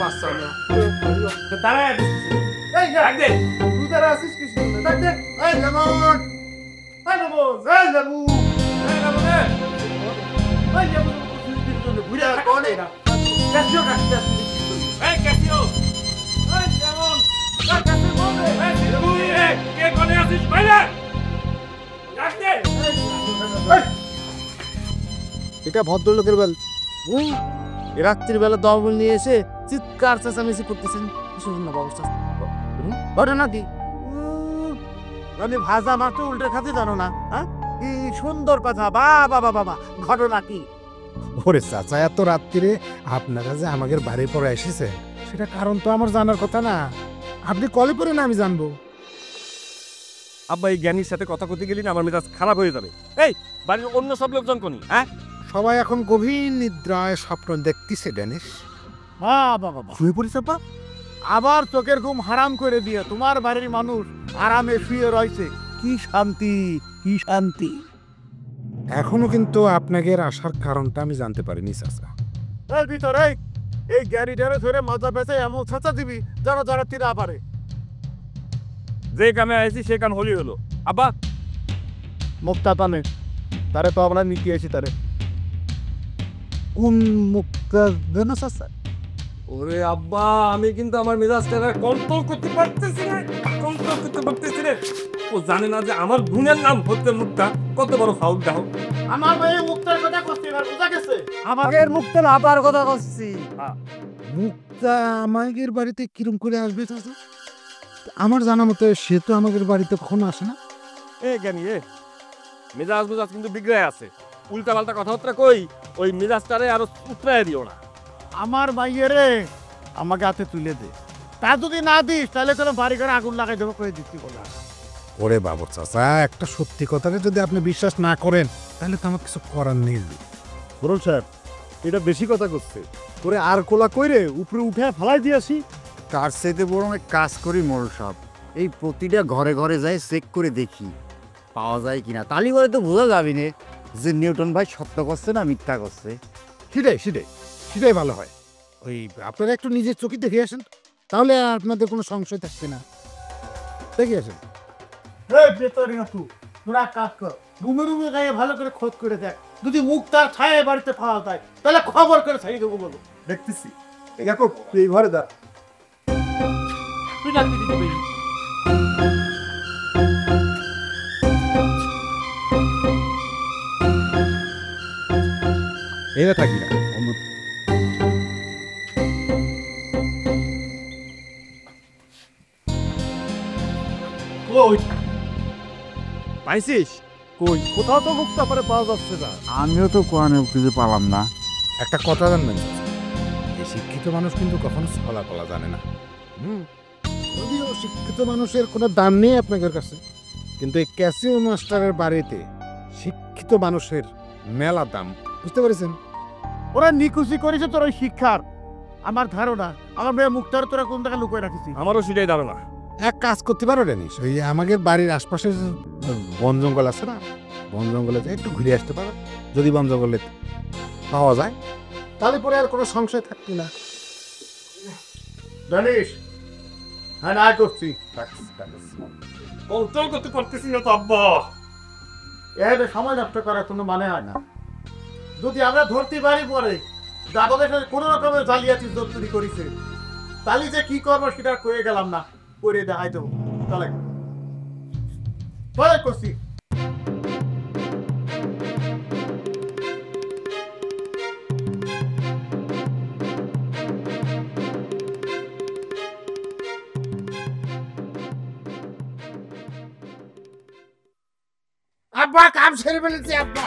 বাচ্চা না তারা এই ডাক দে তুই তারা আসিস কি শুনে ডাক দে এই লেমন এই লেমন এই লেবু এই না এই লেবু ঘুরে কোনে না ক্যাসিও এই ক্যাসিও এই লেমন ক্যাসিও বলে এই তুই কে কোনে আছিস বাইরে ডাক দে এটা ভদ্রলোকের বেল রাত্রির বেলা দমল নিয়ে এসে চিৎকার চেঁচামেচি করতেছেন শুনুন না ব্যবস্থা ঘটনা কি আমি ভাজা মাত্র উল্টে খাতে জানো না হ্যাঁ কি সুন্দর কথা বাবা বাবা ঘটনা কি ওরে চাচা এত রাত্রিরে আপনারা যে আমাদের বাড়ির পরে এসেছে সেটা কারণ তো আমার জানার কথা না আপনি কলে করে না আমি জানবো আব্বা এই জ্ঞানীর সাথে কথা কইতে গেলি না আমার মেজাজ খারাপ হয়ে যাবে এই বাড়ির অন্য সব লোকজন কোনি হ্যাঁ সবাই এখন গভীর নিদ্রায় স্বপ্ন দেখতেছে ড্যানিশ বাবা বাবা শুয়ে পড়েছে পা আবার চোখের ঘুম হারাম করে দিয়ে তোমার বাড়ির মানুষ আরামে শুয়ে রয়েছে কি শান্তি কি শান্তি এখনো কিন্তু আপনাদের আসার কারণটা আমি জানতে পারিনি চাচা এর ভিতরে এই গ্যারিটারে ধরে মজা পেঁচে এমন ছাঁচা দিবি যেন যারা তীরা পারে যে কামে আইছি সে কাম হলি হলো আব্বা মুক্তা পানে তারে তো আমরা নিতে আছি তারে কোন মুক্তা দেন চাচা ওরে আব্বা আমি কিন্তু আমার মেজাজটা কন্ট্রোল করতে পারতেছি না ও জানে না যে আমার গুণের নাম হচ্ছে মুক্তা কত বড় ফাউল দাও আমার ভাই মুক্তার কথা করতে এবার বোঝা গেছে আমাদের মুক্তা আবার কথা করছি মুক্তা আমাদের বাড়িতে কিরম করে আসবে চাচা আমার জানা মতে সে তো আমাদের বাড়িতে কখনো আসে না এ জ্ঞানী মেজাজ কিন্তু বিগড়ে আছে উল্টা পাল্টা কথাবার্তা কই ওই মেজাজটারে আরো উতরায় দিও না আমার ভাইয়েরে আমাকে হাতে তুলে দে তা যদি না দিস তাহলে তোর বাড়ি ঘরে আগুন লাগাই দেবো করে দিচ্ছি বলা ওরে বাবুর চাচা একটা সত্যি কথাকে যদি আপনি বিশ্বাস না করেন তাহলে তো আমার কিছু করার নেই বরুণ সাহেব এটা বেশি কথা করছে তোরে আর কোলা কইরে উপরে উঠে ফেলাই দিয়েছি তার চাইতে বরং এক কাজ করি মোড়ল সাহেব এই প্রতিটা ঘরে ঘরে যাই চেক করে দেখি পাওয়া যায় কিনা তালি করে তো বোঝা যাবে না যে নিউটন ভাই সত্য করছে না মিথ্যা করছে সেটাই ভালো হয় ওই আপনারা একটু নিজের চোখে দেখে আসেন তাহলে আর আপনাদের কোনো সংশয় থাকবে না দেখে আসেন ভেতরে তোরা কাজ কর রুমে রুমে গায়ে ভালো করে খোঁজ করে দেখ যদি মুক্তার ছায়া বাড়িতে পাওয়া যায় তাহলে খবর করে ছাড়িয়ে দেবো বলো দেখতেছি দেখো এই ঘরে দা তুই ডাকবি দিতে পেরি এরা থাকি না পাইছিস কই কোথাও তো মুক্তা পরে পাওয়া যাচ্ছে না আমিও তো কোরআনে কিছু পালাম না একটা কথা জানবেন এই শিক্ষিত মানুষ কিন্তু কখনো ফলাফলা জানে না যদিও শিক্ষিত মানুষের কোনো দাম নেই আপনাদের কাছে কিন্তু এই ক্যাসিও মাস্টারের বাড়িতে শিক্ষিত মানুষের মেলা দাম বুঝতে পেরেছেন ওরা নিকুচি করেছে তোর ওই শিক্ষার আমার ধারণা আমার মেয়ে মুক্তার তোরা কোন টাকা লুকিয়ে রাখিস আমারও সেটাই ধারণা এক কাজ করতে পারো ডেনিস ওই আমাদের বাড়ির আশপাশে বন জঙ্গল আছে না বন জঙ্গলে একটু ঘুরে আসতে পারো যদি বন জঙ্গলে পাওয়া যায় তাহলে পরে আর কোনো সংশয় থাকবে না জানিস হ্যাঁ না করছি কন্ট্রোল করতে পারতেছি না তো আব্বা এভাবে সময় নষ্ট করার কোনো মানে হয় না যদি আমরা ধরতে পারি পরে যাদের সাথে কোনো রকমের জালিয়াতি চুরি করেছে তাহলে যে কি করবো সেটা করে গেলাম না করে দেখাই দেবো তাহলে পরে করছি আব্বা কাম সেরে ফেলেছি আব্বা